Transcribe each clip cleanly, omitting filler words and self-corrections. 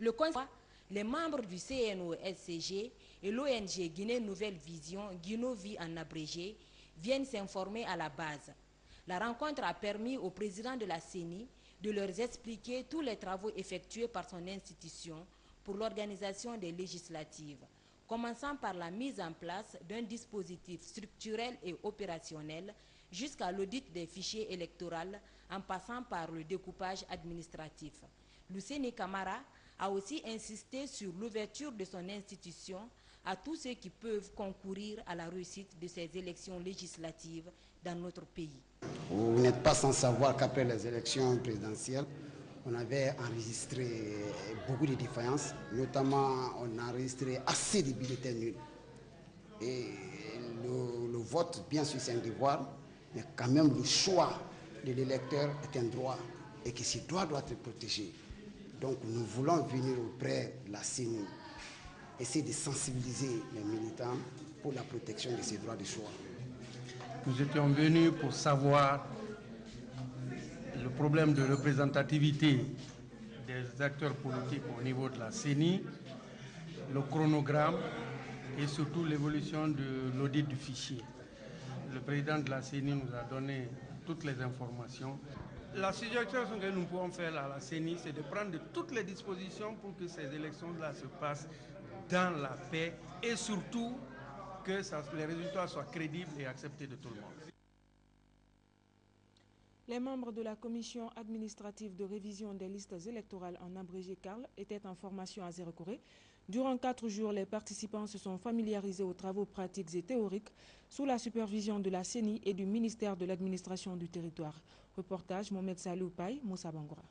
Le Conseil, les membres du CNO-SCG et l'ONG Guinée Nouvelle Vision, Guinovi en abrégé, viennent s'informer à la base. La rencontre a permis au président de la CENI de leur expliquer tous les travaux effectués par son institution pour l'organisation des législatives, commençant par la mise en place d'un dispositif structurel et opérationnel jusqu'à l'audit des fichiers électoraux en passant par le découpage administratif. Luceni Camara a aussi insisté sur l'ouverture de son institution à tous ceux qui peuvent concourir à la réussite de ces élections législatives dans notre pays. Vous n'êtes pas sans savoir qu'après les élections présidentielles, on avait enregistré beaucoup de défaillances, notamment on a enregistré assez de bulletins nuls. Et le vote, bien sûr, c'est un devoir, mais quand même le choix de l'électeur est un droit et que ce droit doit être protégé. Donc nous voulons venir auprès de la CENI, essayer de sensibiliser les militants pour la protection de ces droits de choix. Nous étions venus pour savoir le problème de représentativité des acteurs politiques au niveau de la CENI, le chronogramme et surtout l'évolution de l'audit du fichier. Le président de la CENI nous a donné toutes les informations. La suggestion que nous pouvons faire à la CENI, c'est de prendre toutes les dispositions pour que ces élections-là se passent dans la paix et surtout que les résultats soient crédibles et acceptés de tout le monde. Les membres de la commission administrative de révision des listes électorales en abrégé CARL étaient en formation à Zéro-Corée. Durant 4 jours, les participants se sont familiarisés aux travaux pratiques et théoriques sous la supervision de la CENI et du ministère de l'administration du territoire. Reportage Mohamed Salou Paye, Moussa Bangoura.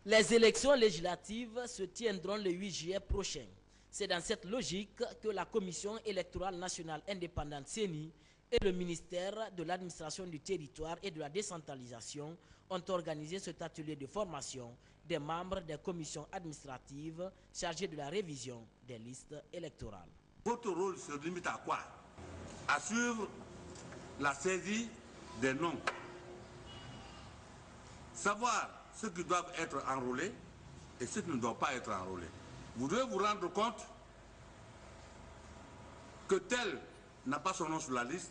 Les élections législatives se tiendront le 8 juillet prochain. C'est dans cette logique que la Commission électorale nationale indépendante CENI et le ministère de l'administration du territoire et de la décentralisation ont organisé cet atelier de formation des membres des commissions administratives chargées de la révision des listes électorales. Votre rôle se limite à quoi? À suivre la saisie des noms, savoir ceux qui doivent être enrôlés et ceux qui ne doivent pas être enrôlés. Vous devez vous rendre compte que tel n'a pas son nom sur la liste,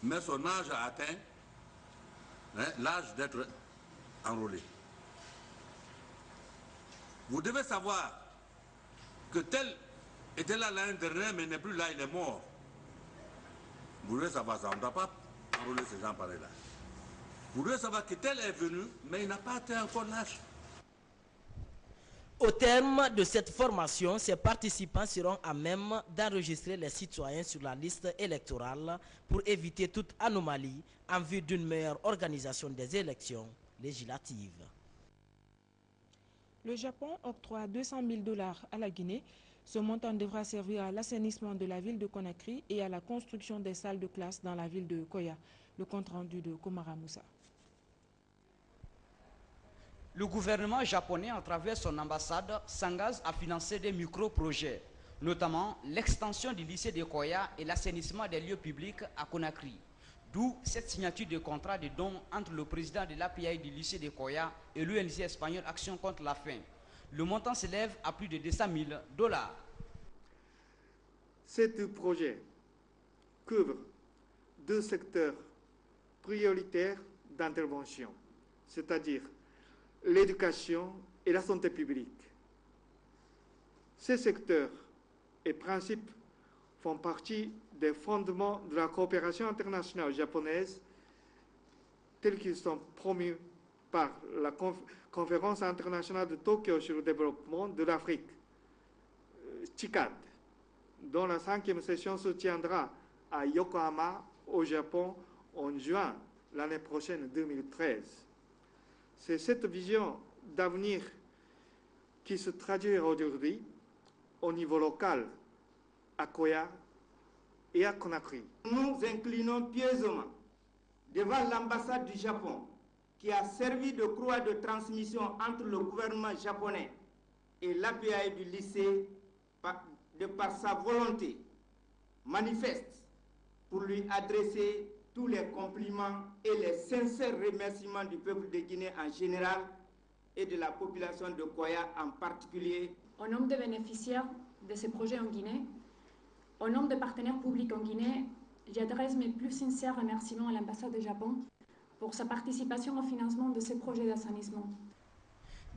mais son âge a atteint l'âge d'être enrôlé. Vous devez savoir que tel était là l'année dernière, mais n'est plus là, il est mort. Vous devez savoir ça, on ne doit pas enrôler ces gens pareils là. Vous devez savoir que tel est venu, mais il n'a pas atteint encore l'âge. Au terme de cette formation, ces participants seront à même d'enregistrer les citoyens sur la liste électorale pour éviter toute anomalie en vue d'une meilleure organisation des élections législatives. Le Japon octroie 200 000 $ à la Guinée. Ce montant devra servir à l'assainissement de la ville de Conakry et à la construction des salles de classe dans la ville de Koya. Le compte-rendu de Komara Moussa. Le gouvernement japonais, à travers son ambassade, s'engage à financer des micro-projets, notamment l'extension du lycée de Koya et l'assainissement des lieux publics à Conakry. D'où cette signature de contrat de don entre le président de l'API du lycée de Koya et l'ONG espagnole Action contre la faim. Le montant s'élève à plus de 200 000 $. Ce projet couvre 2 secteurs prioritaires d'intervention, c'est-à-dire l'éducation et la santé publique. Ces secteurs et principes font partie des fondements de la coopération internationale japonaise tels qu'ils sont promus par la Conférence internationale de Tokyo sur le développement de l'Afrique, TICAD, dont la 5e session se tiendra à Yokohama, au Japon, en juin l'année prochaine, 2013. C'est cette vision d'avenir qui se traduit aujourd'hui au niveau local, à Koya et à Conakry. Nous inclinons pieusement devant l'ambassade du Japon qui a servi de croix de transmission entre le gouvernement japonais et l'API du lycée de par sa volonté manifeste pour lui adresser tous les compliments et les sincères remerciements du peuple de Guinée en général et de la population de Koya en particulier. Au nom des bénéficiaires de ces projets en Guinée, au nom des partenaires publics en Guinée, j'adresse mes plus sincères remerciements à l'ambassade du Japon pour sa participation au financement de ces projets d'assainissement.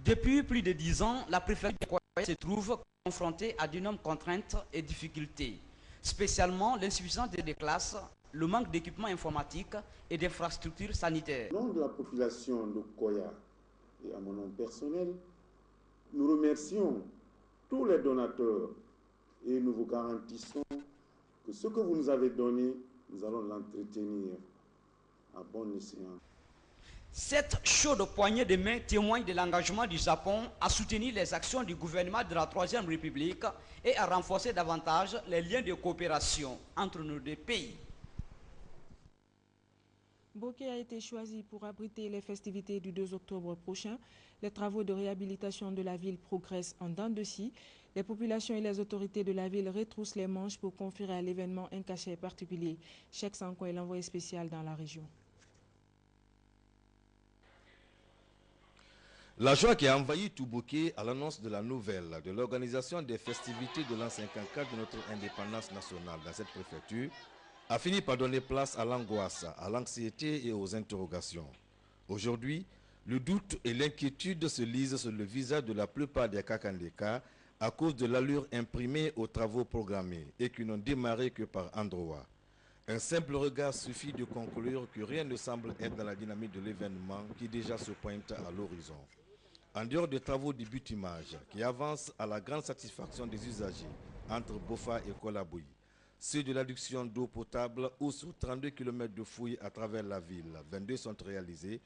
Depuis plus de 10 ans, la préfecture de Koya se trouve confrontée à d'énormes contraintes et difficultés, spécialement l'insuffisance des classes, le manque d'équipements informatiques et d'infrastructures sanitaires. Au nom de la population de Koya et à mon nom personnel, nous remercions tous les donateurs et nous vous garantissons que ce que vous nous avez donné, nous allons l'entretenir à bon escient. Cette chaude poignée de main témoigne de l'engagement du Japon à soutenir les actions du gouvernement de la Troisième République et à renforcer davantage les liens de coopération entre nos deux pays. Boké a été choisi pour abriter les festivités du 2 octobre prochain. Les travaux de réhabilitation de la ville progressent en dents de scie. Les populations et les autorités de la ville retroussent les manches pour conférer à l'événement un cachet particulier. Cheikh Sanko est l'envoyé spécial dans la région. La joie qui a envahi tout Boké à l'annonce de la nouvelle de l'organisation des festivités de l'an 54 de notre indépendance nationale dans cette préfecture a fini par donner place à l'angoisse, à l'anxiété et aux interrogations. Aujourd'hui, le doute et l'inquiétude se lisent sur le visage de la plupart des Kakandeka à cause de l'allure imprimée aux travaux programmés et qui n'ont démarré que par endroits. Un simple regard suffit de conclure que rien ne semble être dans la dynamique de l'événement qui déjà se pointe à l'horizon. En dehors des travaux de bitumage qui avancent à la grande satisfaction des usagers entre Bofa et Kolaboui, ceux de l'adduction d'eau potable où sur 32 km de fouilles à travers la ville, 22 sont réalisés,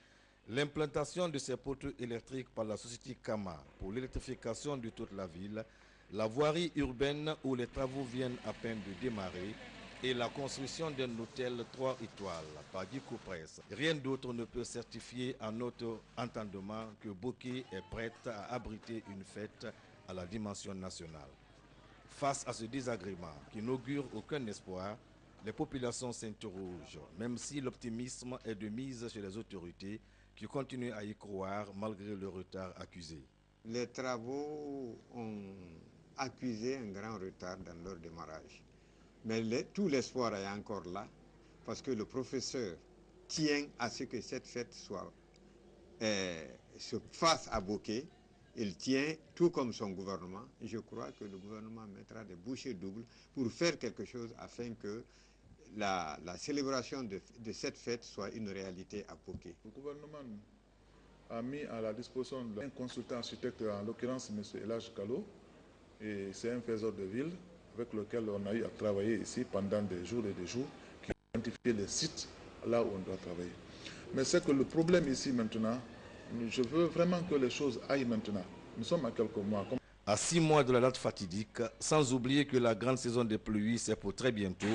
l'implantation de ces poteaux électriques par la société Kama pour l'électrification de toute la ville, la voirie urbaine où les travaux viennent à peine de démarrer et la construction d'un hôtel 3 étoiles par Diko Press. Rien d'autre ne peut certifier à notre entendement que Boké est prête à abriter une fête à la dimension nationale. Face à ce désagrément qui n'augure aucun espoir, les populations s'interrogent, même si l'optimisme est de mise chez les autorités qui continuent à y croire malgré le retard accusé. Les travaux ont accusé un grand retard dans leur démarrage. Mais tout l'espoir est encore là, parce que le professeur tient à ce que cette fête se fasse à Boké. Il tient, tout comme son gouvernement. Je crois que le gouvernement mettra des bouchées doubles pour faire quelque chose afin que la célébration de cette fête soit une réalité à Boké. Le gouvernement a mis à la disposition d'un consultant architecte, en l'occurrence M. Elage Kalo, et c'est un faiseur de ville avec lequel on a eu à travailler ici pendant des jours et des jours, qui a identifié les sites là où on doit travailler. Mais c'est que le problème ici maintenant, je veux vraiment que les choses aillent maintenant. Nous sommes à quelques mois. À 6 mois de la date fatidique, sans oublier que la grande saison des pluies, c'est pour très bientôt,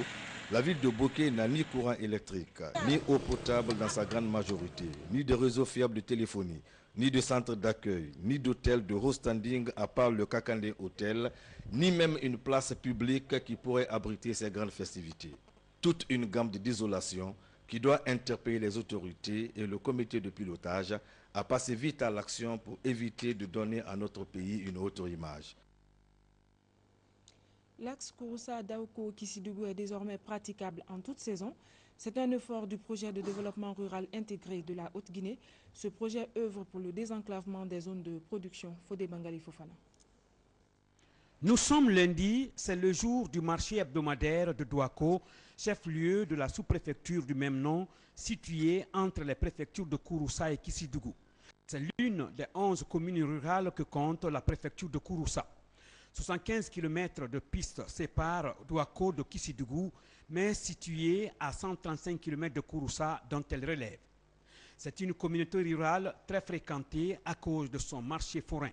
la ville de Boké n'a ni courant électrique, ni eau potable dans sa grande majorité, ni de réseau fiable de téléphonie, ni de centre d'accueil, ni d'hôtel de haut standing à part le Kakandé Hotel, ni même une place publique qui pourrait abriter ces grandes festivités. Toute une gamme de désolation qui doit interpeller les autorités et le comité de pilotage à passer vite à l'action pour éviter de donner à notre pays une autre image. L'axe Kouroussa-Daoko-Kissidougou est désormais praticable en toute saison. C'est un effort du projet de développement rural intégré de la Haute-Guinée. Ce projet œuvre pour le désenclavement des zones de production. Fodé Bangali Fofana. Nous sommes lundi, c'est le jour du marché hebdomadaire de Douako, chef-lieu de la sous-préfecture du même nom, située entre les préfectures de Kouroussa et Kissidougou. C'est l'une des 11 communes rurales que compte la préfecture de Kouroussa. 75 km de pistes séparent Douako de Kissidougou, mais située à 135 km de Kouroussa dont elle relève. C'est une communauté rurale très fréquentée à cause de son marché forain.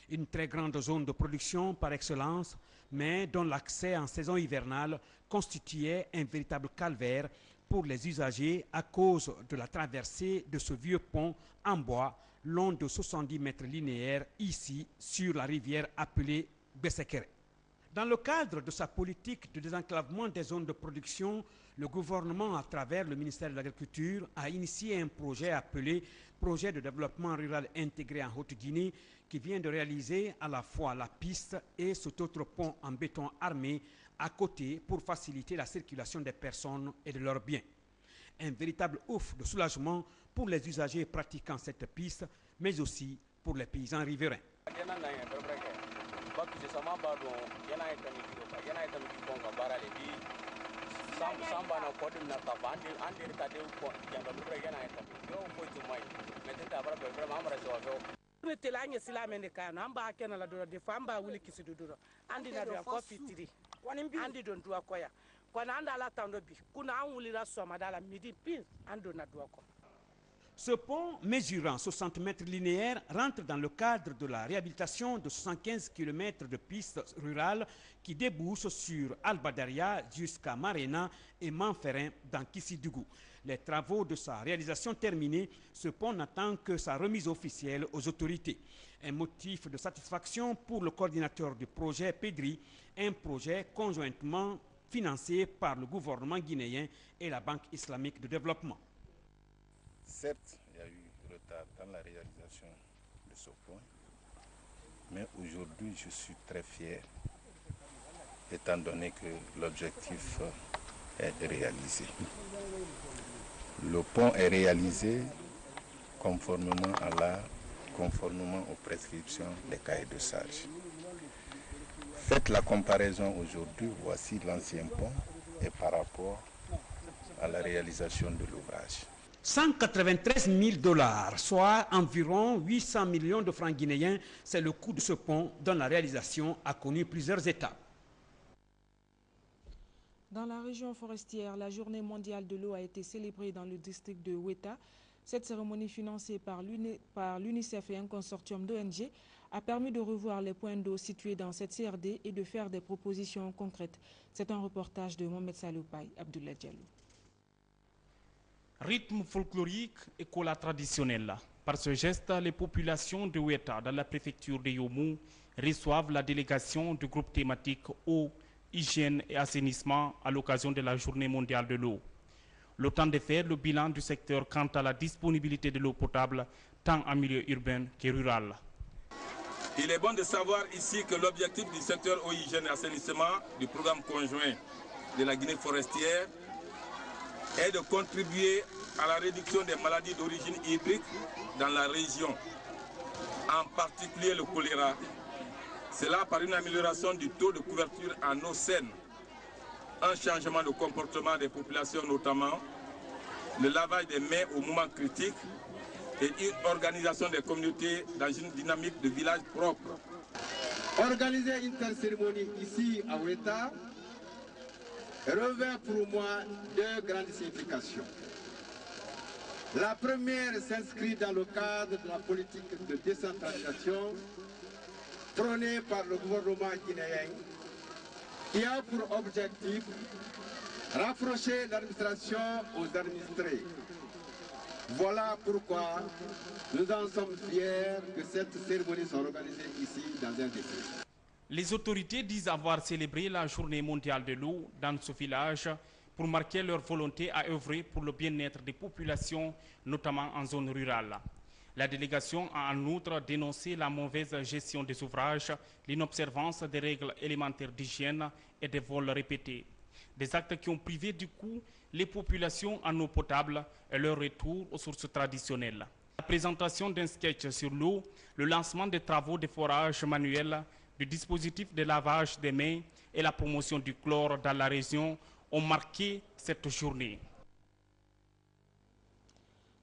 Une très grande zone de production par excellence, mais dont l'accès en saison hivernale constituait un véritable calvaire pour les usagers à cause de la traversée de ce vieux pont en bois long de 70 mètres linéaires ici sur la rivière appelée Bessekere. Dans le cadre de sa politique de désenclavement des zones de production, le gouvernement, à travers le ministère de l'Agriculture, a initié un projet appelé Projet de développement rural intégré en Haute-Guinée, qui vient de réaliser à la fois la piste et cet autre pont en béton armé à côté pour faciliter la circulation des personnes et de leurs biens. Un véritable ouf de soulagement pour les usagers pratiquant cette piste, mais aussi pour les paysans riverains. Ce pont, mesurant 60 mètres linéaires, rentre dans le cadre de la réhabilitation de 75 km de pistes rurales qui débouchent sur Albadaria jusqu'à Marena et Manferrin dans Kissidougou. Les travaux de sa réalisation terminés, ce pont n'attend que sa remise officielle aux autorités. Un motif de satisfaction pour le coordinateur du projet PEDRI, un projet conjointement financé par le gouvernement guinéen et la Banque islamique de développement. Certes, il y a eu retard dans la réalisation de ce point, mais aujourd'hui je suis très fier, étant donné que l'objectif est réalisé. Le pont est réalisé conformément aux prescriptions des cahiers de charges. Faites la comparaison aujourd'hui, voici l'ancien pont et par rapport à la réalisation de l'ouvrage. 193 000 $, soit environ 800 millions de francs guinéens, c'est le coût de ce pont dont la réalisation a connu plusieurs étapes. Dans la région forestière, la journée mondiale de l'eau a été célébrée dans le district de Weta. Cette cérémonie financée par l'UNICEF et un consortium d'ONG a permis de revoir les points d'eau situés dans cette CRD et de faire des propositions concrètes. C'est un reportage de Mohamed Saloupaï, Abdoulaye Diallo. Rythme folklorique et cola traditionnel. Par ce geste, les populations de Weta, dans la préfecture de Yomou, reçoivent la délégation du groupe thématique eau, hygiène et assainissement à l'occasion de la journée mondiale de l'eau. Le temps de faire le bilan du secteur quant à la disponibilité de l'eau potable, tant en milieu urbain que rural. Il est bon de savoir ici que l'objectif du secteur eau, hygiène et assainissement du programme conjoint de la Guinée forestière est de contribuer à la réduction des maladies d'origine hydrique dans la région, en particulier le choléra. Cela par une amélioration du taux de couverture en eau saine, un changement de comportement des populations notamment, le lavage des mains au moment critique et une organisation des communautés dans une dynamique de village propre. Organiser une telle cérémonie ici à Weta revêt pour moi deux grandes significations. La première s'inscrit dans le cadre de la politique de décentralisation prônée par le gouvernement guinéen qui a pour objectif rapprocher l'administration aux administrés. Voilà pourquoi nous en sommes fiers que cette cérémonie soit organisée ici dans un district. Les autorités disent avoir célébré la journée mondiale de l'eau dans ce village pour marquer leur volonté à œuvrer pour le bien-être des populations, notamment en zone rurale. La délégation a en outre dénoncé la mauvaise gestion des ouvrages, l'inobservance des règles élémentaires d'hygiène et des vols répétés. Des actes qui ont privé du coup les populations en eau potable et leur retour aux sources traditionnelles. La présentation d'un sketch sur l'eau, le lancement des travaux de forage manuel, du dispositif de lavage des mains et la promotion du chlore dans la région ont marqué cette journée.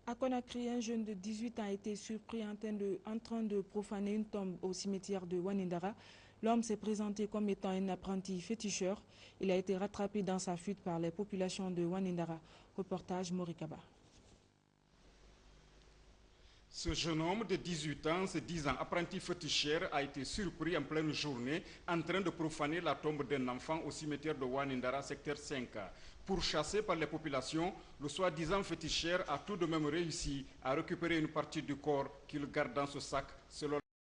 À Conakry, un jeune de 18 ans a été surpris en train de profaner une tombe au cimetière de Wanindara. L'homme s'est présenté comme étant un apprenti féticheur. Il a été rattrapé dans sa fuite par les populations de Wanindara. Reportage Morikaba. Ce jeune homme de 18 ans, se disant apprenti féticheur, a été surpris en pleine journée en train de profaner la tombe d'un enfant au cimetière de Wanindara, secteur 5. Pourchassé par les populations, le soi-disant féticheur a tout de même réussi à récupérer une partie du corps qu'il garde dans ce sac, selon